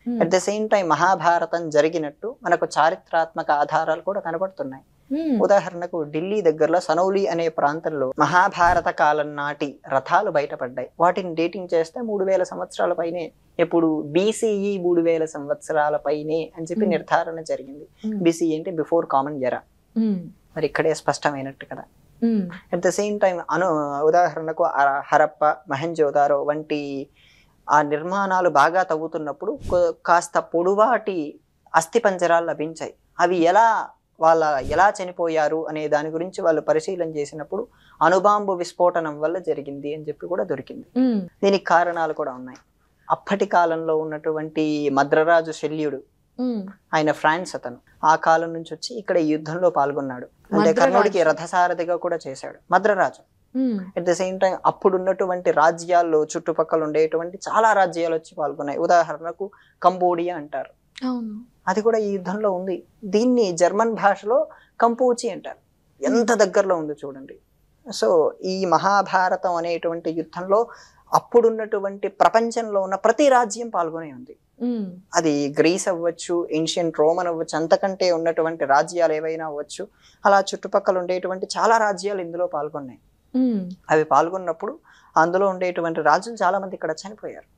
At the same time Mahabharatam జరిగినట్టు మనకు చారిత్రాత్మక ఆధారాలు కూడా కనబడుతున్నాయి. ఉదాహరణకు ఢిల్లీ దగ్గరలో సనౌలి అనే ప్రాంతంలో మహాభారత కాలం నాటి రథాలు బయటపడ్డాయి. వాటిని డేటింగ్ చేస్తే 3000 సంవత్సరాల పైనే, ఎప్పుడు BCE 3000 సంవత్సరాల పైనే అని చెప్పి నిర్ధారణ జరిగింది. BCE అంటే బిఫోర్ కామన్ ఎరా. మరి ఇక్కడే స్పష్టమైనట్టు కదా. అట్ ద సేమ్ టైం ఉదాహరణకు హరప్ప, మొహంజోదారో వంటి ఆ నిర్మాణాలు బాగా తవ్వుతున్నప్పుడు కాస్త పొడువాటి అస్థిపంజరాలు లభించాయి. అవి ఎలా చనిపోయారు అనే దాని గురించి వాళ్ళు పరిశీలన చేసినప్పుడు అణుబాంబు విస్ఫోటనం వల్ల జరిగింది అని చెప్పి కూడా దొరికింది. దీనికి కారణాలు కూడా ఉన్నాయి. అప్పటి కాలంలో ఉన్నటువంటి మద్రరాజు శల్యుడు, ఆయన ఫ్రాన్స్ అతను, ఆ కాలం నుంచి వచ్చి ఇక్కడ ఈ యుద్ధంలో పాల్గొన్నాడు. అంటే కర్ణుడికి రథసారథిగా కూడా చేశాడు మద్రరాజు. అట్ ద సేమ్ టైం అప్పుడు ఉన్నటువంటి రాజ్యాల్లో చుట్టుపక్కల ఉండేటువంటి చాలా రాజ్యాలు వచ్చి పాల్గొన్నాయి. ఉదాహరణకు కంబోడియా అంటారు, అది కూడా ఈ యుద్ధంలో ఉంది. దీన్ని జర్మన్ భాషలో కంపూచి అంటారు. ఎంత దగ్గరలో ఉందో చూడండి. సో ఈ మహాభారతం అనేటువంటి యుద్ధంలో అప్పుడున్నటువంటి ప్రపంచంలో ఉన్న ప్రతి రాజ్యం పాల్గొనే ఉంది. అది గ్రీస్ అవ్వచ్చు, ఏన్షియంట్ రోమన్ అవ్వచ్చు, అంతకంటే ఉన్నటువంటి రాజ్యాలు ఏవైనా అవ్వచ్చు, అలా చుట్టుపక్కల ఉండేటువంటి చాలా రాజ్యాలు ఇందులో పాల్గొన్నాయి. అవి పాల్గొన్నప్పుడు అందులో ఉండేటువంటి రాజులు చాలా మంది ఇక్కడ చనిపోయారు.